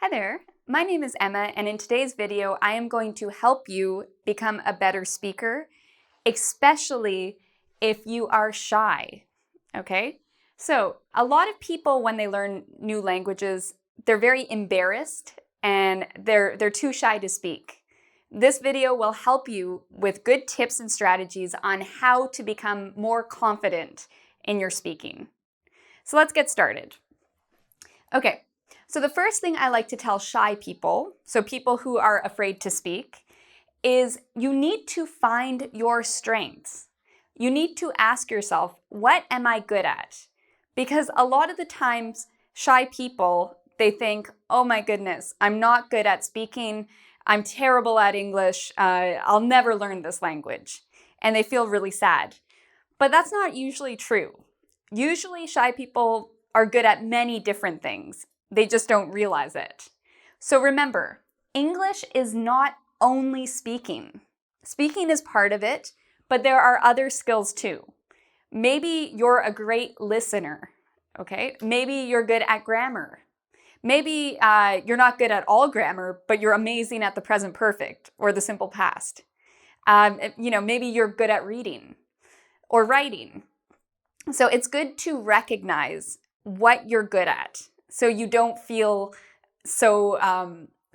Hi there, my name is Emma, and in today's video I am going to help you become a better speaker, especially if you are shy, okay? So a lot of people, when they learn new languages, they're very embarrassed and they're too shy to speak. This video will help you with good tips and strategies on how to become more confident in your speaking. So let's get started. Okay. So the first thing I like to tell shy people, so people who are afraid to speak, is you need to find your strengths. You need to ask yourself, what am I good at? Because a lot of the times, shy people, they think, oh my goodness, I'm not good at speaking. I'm terrible at English. I'll never learn this language. And they feel really sad. But that's not usually true. Usually, shy people are good at many different things. They just don't realize it. So remember, English is not only speaking. Speaking is part of it, but there are other skills too. Maybe you're a great listener, okay? Maybe you're good at grammar. Maybe you're not good at all grammar, but you're amazing at the present perfect or the simple past. Maybe you're good at reading or writing. So it's good to recognize what you're good at, so you don't feel so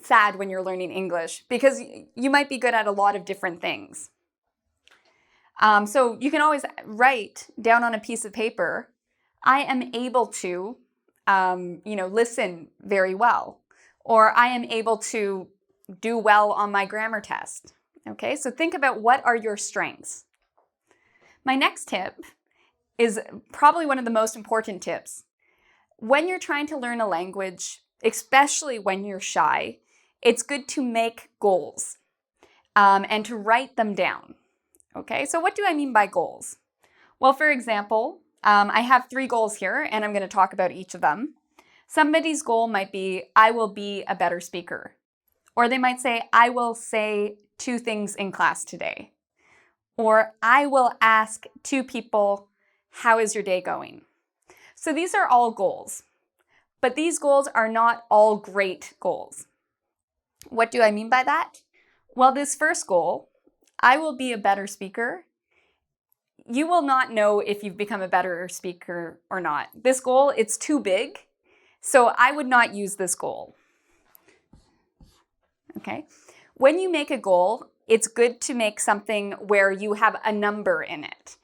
sad when you're learning English, because you might be good at a lot of different things. So you can always write down on a piece of paper, I am able to, listen very well, or I am able to do well on my grammar test. Okay, so think about what are your strengths. My next tip is probably one of the most important tips. When you're trying to learn a language, especially when you're shy, it's good to make goals and to write them down. Okay, so what do I mean by goals? Well, for example, I have 3 goals here, and I'm going to talk about each of them. Somebody's goal might be, I will be a better speaker. Or they might say, I will say 2 things in class today. Or I will ask 2 people, how is your day going? So these are all goals, but these goals are not all great goals. What do I mean by that? Well, this first goal, I will be a better speaker, you will not know if you've become a better speaker or not. This goal, it's too big, so I would not use this goal. Okay? When you make a goal, it's good to make something where you have a number in it,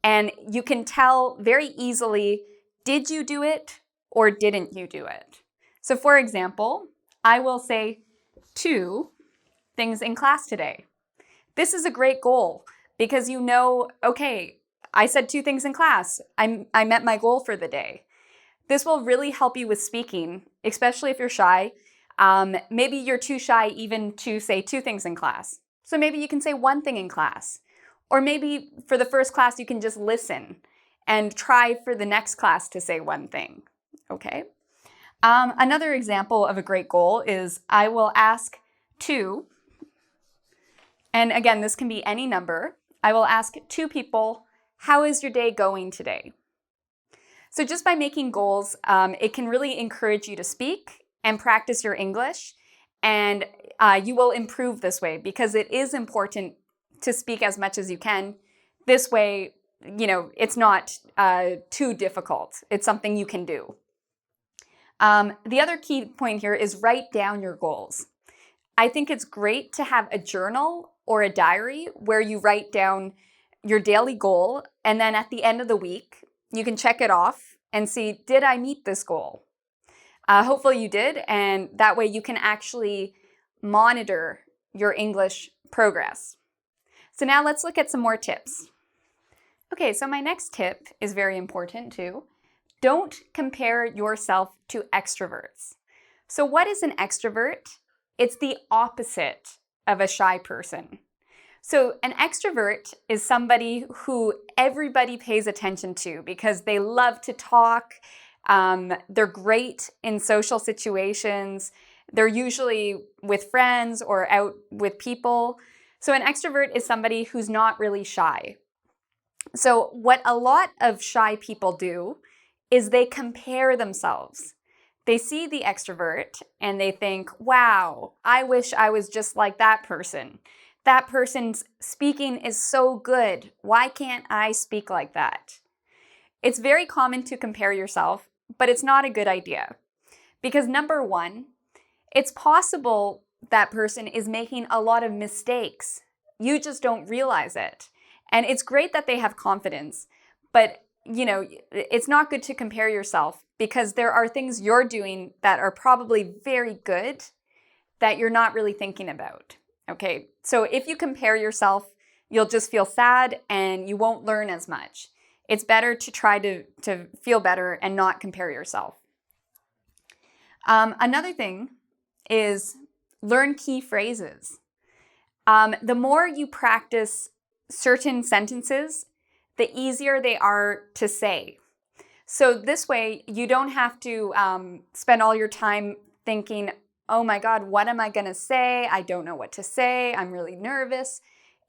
and you can tell very easily, did you do it or didn't you do it? So for example, I will say 2 things in class today. This is a great goal because you know, okay, I said 2 things in class. I met my goal for the day. This will really help you with speaking, especially if you're shy. Maybe you're too shy even to say 2 things in class. So maybe you can say 1 thing in class. Or maybe for the first class, you can just listen and try for the next class to say 1 thing, okay? Another example of a great goal is I will ask 2, and again, this can be any number. I will ask 2 people, how is your day going today? So just by making goals, it can really encourage you to speak and practice your English, and you will improve this way because it is important to speak as much as you can. This way, it's not too difficult. It's something you can do. The other key point here is write down your goals. I think it's great to have a journal or a diary where you write down your daily goal, and then at the end of the week, you can check it off and see, did I meet this goal? Hopefully you did, and that way you can actually monitor your English progress. So now let's look at some more tips. Okay, so my next tip is very important too. Don't compare yourself to extroverts. So what is an extrovert? It's the opposite of a shy person. So an extrovert is somebody who everybody pays attention to because they love to talk. They're great in social situations. They're usually with friends or out with people. So an extrovert is somebody who's not really shy. So what a lot of shy people do is they compare themselves. They see the extrovert and they think, wow, I wish I was just like that person. That person's speaking is so good. Why can't I speak like that? It's very common to compare yourself, but it's not a good idea. Because number one, it's possible that person is making a lot of mistakes. You just don't realize it. And it's great that they have confidence, but it's not good to compare yourself because there are things you're doing that are probably very good that you're not really thinking about. Okay, so if you compare yourself, you'll just feel sad and you won't learn as much. It's better to try to feel better and not compare yourself. Another thing is learn key phrases. The more you practice certain sentences, the easier they are to say. So this way, you don't have to spend all your time thinking, oh my God, what am I going to say? I don't know what to say. I'm really nervous.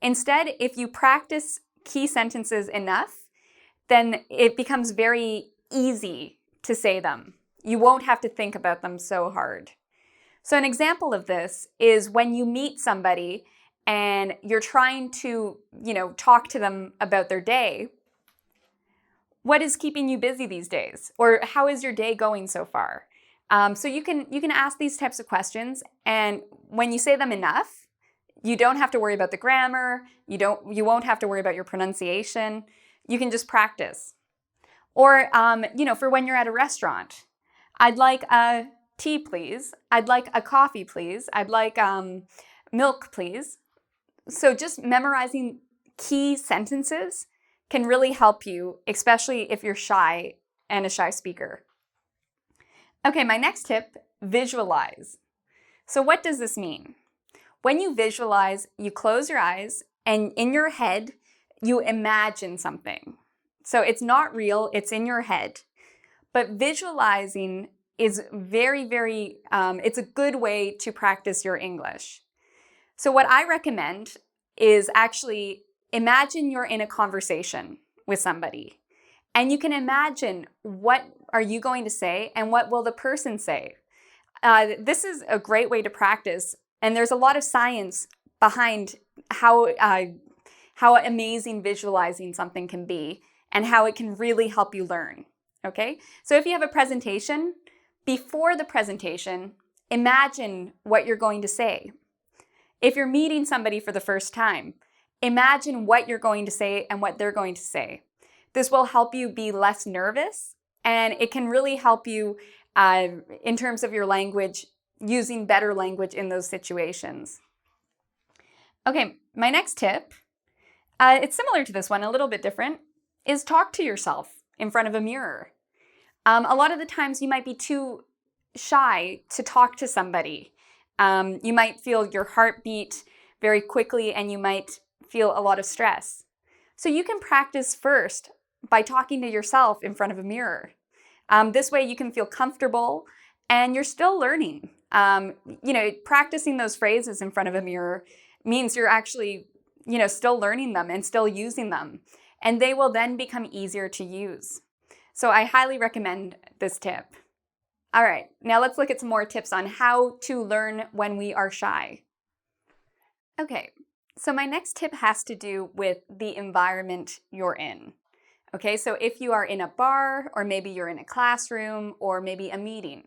Instead, if you practice key sentences enough, then it becomes very easy to say them. You won't have to think about them so hard. So an example of this is when you meet somebody and you're trying to, talk to them about their day. What is keeping you busy these days? Or how is your day going so far? So you can ask these types of questions, and when you say them enough, you don't have to worry about the grammar. You won't have to worry about your pronunciation. You can just practice. Or for when you're at a restaurant, I'd like a tea, please. I'd like a coffee, please. I'd like milk, please. So just memorizing key sentences can really help you, especially if you're shy and a shy speaker. Okay, my next tip, visualize. So what does this mean? When you visualize, you close your eyes and in your head, you imagine something. So it's not real, it's in your head. But visualizing is very, very, it's a good way to practice your English. So what I recommend is actually imagine you're in a conversation with somebody. And you can imagine what are you going to say and what will the person say. This is a great way to practice. And there's a lot of science behind how amazing visualizing something can be and how it can really help you learn. Okay? So if you have a presentation, before the presentation, imagine what you're going to say. If you're meeting somebody for the first time, imagine what you're going to say and what they're going to say. This will help you be less nervous, and it can really help you in terms of your language, using better language in those situations. Okay, my next tip, it's similar to this one, a little bit different, is talk to yourself in front of a mirror. A lot of the times you might be too shy to talk to somebody. You might feel your heart beat very quickly and you might feel a lot of stress. So you can practice first by talking to yourself in front of a mirror. This way you can feel comfortable and you're still learning. Practicing those phrases in front of a mirror means you're actually, still learning them and still using them. And they will then become easier to use. So I highly recommend this tip. All right, now let's look at some more tips on how to learn when we are shy. Okay, so my next tip has to do with the environment you're in. Okay, so if you are in a bar, or maybe you're in a classroom, or maybe a meeting.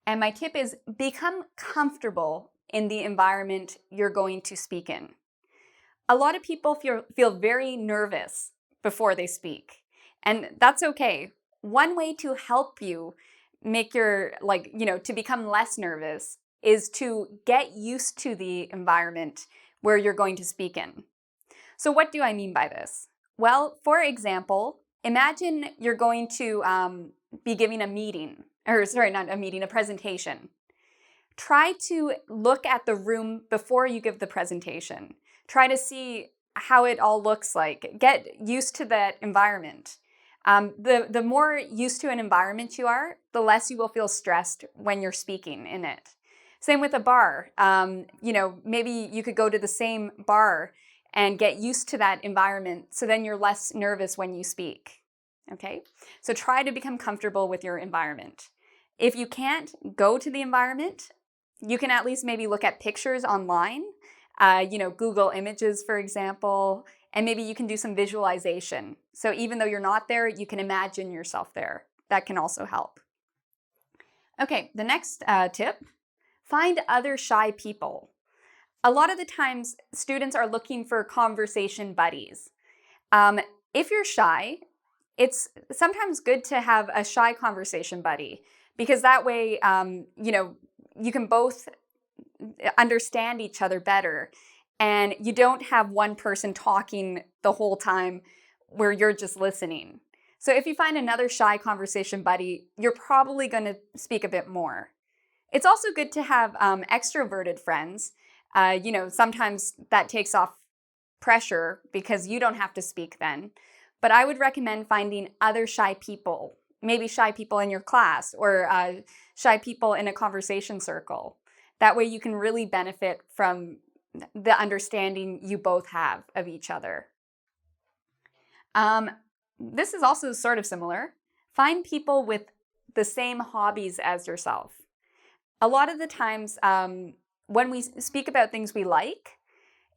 And my tip is become comfortable in the environment you're going to speak in. A lot of people feel very nervous before they speak, and that's okay. One way to help you make to become less nervous is to get used to the environment where you're going to speak in. So what do I mean by this? Well, for example, imagine you're going to be giving a presentation. Try to look at the room before you give the presentation. Try to see how it all looks like. Get used to that environment. The more used to an environment you are, the less you will feel stressed when you're speaking in it. Same with a bar. Maybe you could go to the same bar and get used to that environment, so then you're less nervous when you speak. Okay? So try to become comfortable with your environment. If you can't go to the environment, you can at least maybe look at pictures online, Google Images, for example, and maybe you can do some visualization. So even though you're not there, you can imagine yourself there. That can also help. Okay, the next tip, find other shy people. A lot of the times, students are looking for conversation buddies. If you're shy, it's sometimes good to have a shy conversation buddy, because that way, you can both understand each other better, and you don't have one person talking the whole time where you're just listening. So if you find another shy conversation buddy, you're probably going to speak a bit more. It's also good to have extroverted friends. Sometimes that takes off pressure because you don't have to speak then. But I would recommend finding other shy people, maybe shy people in your class or shy people in a conversation circle. That way you can really benefit from the understanding you both have of each other. This is also sort of similar. Find people with the same hobbies as yourself. A lot of the times when we speak about things we like,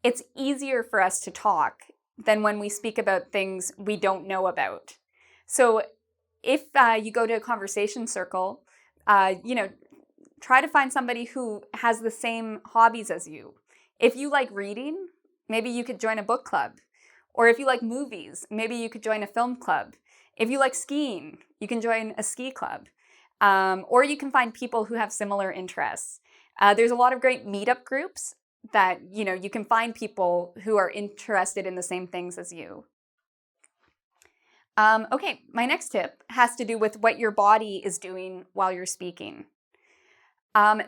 it's easier for us to talk than when we speak about things we don't know about. So if you go to a conversation circle, try to find somebody who has the same hobbies as you. If you like reading, maybe you could join a book club. Or if you like movies, maybe you could join a film club. If you like skiing, you can join a ski club. Or you can find people who have similar interests. There's a lot of great meetup groups that, you can find people who are interested in the same things as you. Okay, my next tip has to do with what your body is doing while you're speaking.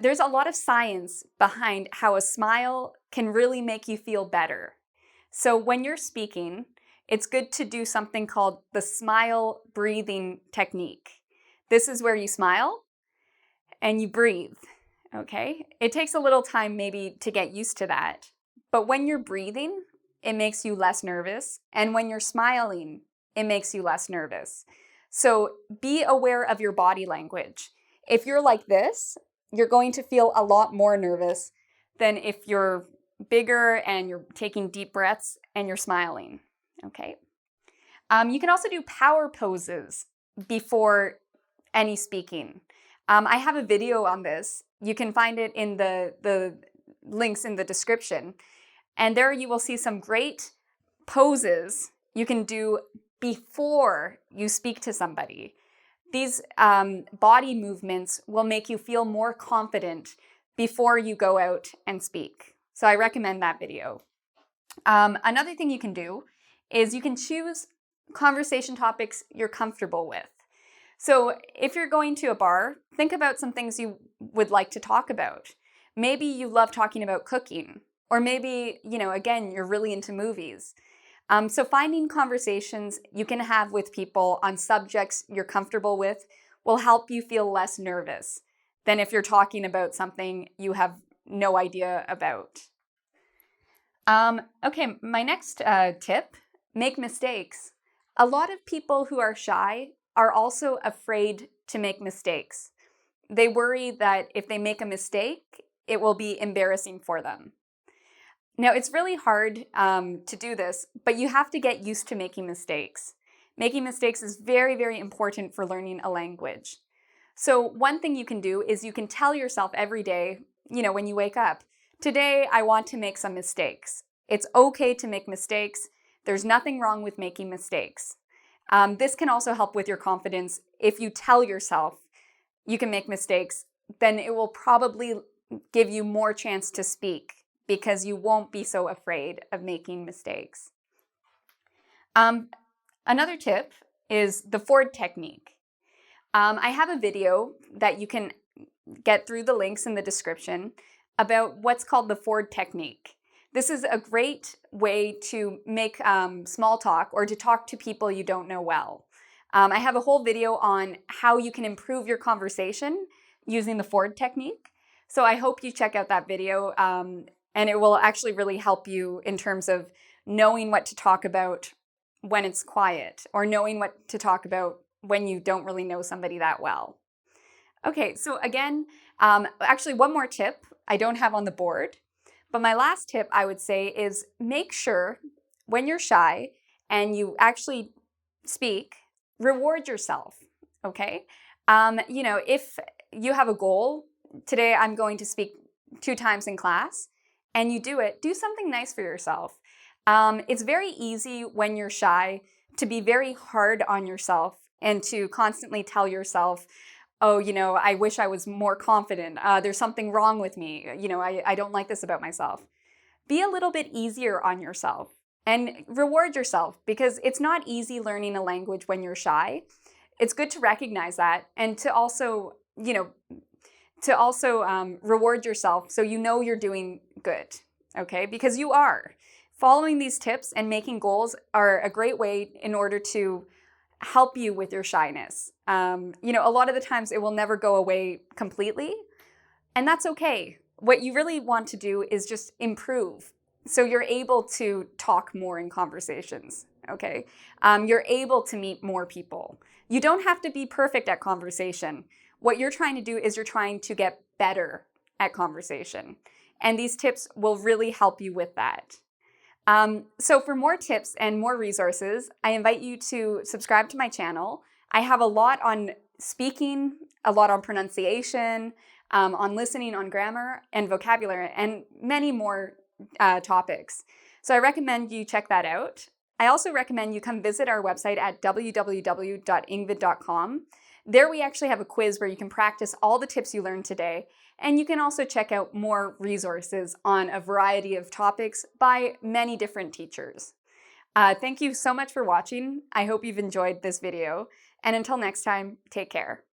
There's a lot of science behind how a smile can really make you feel better. So when you're speaking, it's good to do something called the smile breathing technique. This is where you smile and you breathe, okay? It takes a little time maybe to get used to that. But when you're breathing, it makes you less nervous. And when you're smiling, it makes you less nervous. So be aware of your body language. If you're like this, you're going to feel a lot more nervous than if you're bigger and you're taking deep breaths and you're smiling, okay? You can also do power poses before any speaking. I have a video on this. You can find it in the links in the description. And there you will see some great poses you can do before you speak to somebody. These body movements will make you feel more confident before you go out and speak. So I recommend that video. Another thing you can do is you can choose conversation topics you're comfortable with. So if you're going to a bar, think about some things you would like to talk about. Maybe you love talking about cooking, or maybe, again, you're really into movies. So finding conversations you can have with people on subjects you're comfortable with will help you feel less nervous than if you're talking about something you have no idea about. Okay, my next tip, make mistakes. A lot of people who are shy are also afraid to make mistakes. They worry that if they make a mistake, it will be embarrassing for them. Now, it's really hard to do this, but you have to get used to making mistakes. Making mistakes is very, very important for learning a language. So one thing you can do is you can tell yourself every day, when you wake up, today I want to make some mistakes. It's okay to make mistakes. There's nothing wrong with making mistakes. This can also help with your confidence. If you tell yourself you can make mistakes, then it will probably give you more chance to speak because you won't be so afraid of making mistakes. Another tip is the Ford technique. I have a video that you can get through the links in the description about what's called the Ford technique. This is a great way to make small talk or to talk to people you don't know well. I have a whole video on how you can improve your conversation using the Ford technique. So I hope you check out that video and it will actually really help you in terms of knowing what to talk about when it's quiet or knowing what to talk about when you don't really know somebody that well. Okay, so again, actually one more tip I don't have on the board, but my last tip I would say is make sure when you're shy and you actually speak, reward yourself, okay? If you have a goal, today I'm going to speak 2 times in class, and you do it, do something nice for yourself. It's very easy when you're shy to be very hard on yourself and to constantly tell yourself, oh, I wish I was more confident. There's something wrong with me. I don't like this about myself. Be a little bit easier on yourself and reward yourself, because it's not easy learning a language when you're shy. It's good to recognize that, and to also, reward yourself so you're doing good, okay? Because you are. Following these tips and making goals are a great way in order to help you with your shyness. A lot of the times it will never go away completely, and that's okay. What you really want to do is just improve, so you're able to talk more in conversations, okay? You're able to meet more people. You don't have to be perfect at conversation. What you're trying to do is you're trying to get better at conversation, and these tips will really help you with that. So for more tips and more resources, I invite you to subscribe to my channel. I have a lot on speaking, a lot on pronunciation, on listening, on grammar and vocabulary, and many more topics. So I recommend you check that out. I also recommend you come visit our website at www.engvid.com. There we actually have a quiz where you can practice all the tips you learned today, and you can also check out more resources on a variety of topics by many different teachers. Thank you so much for watching. I hope you've enjoyed this video, and until next time, take care.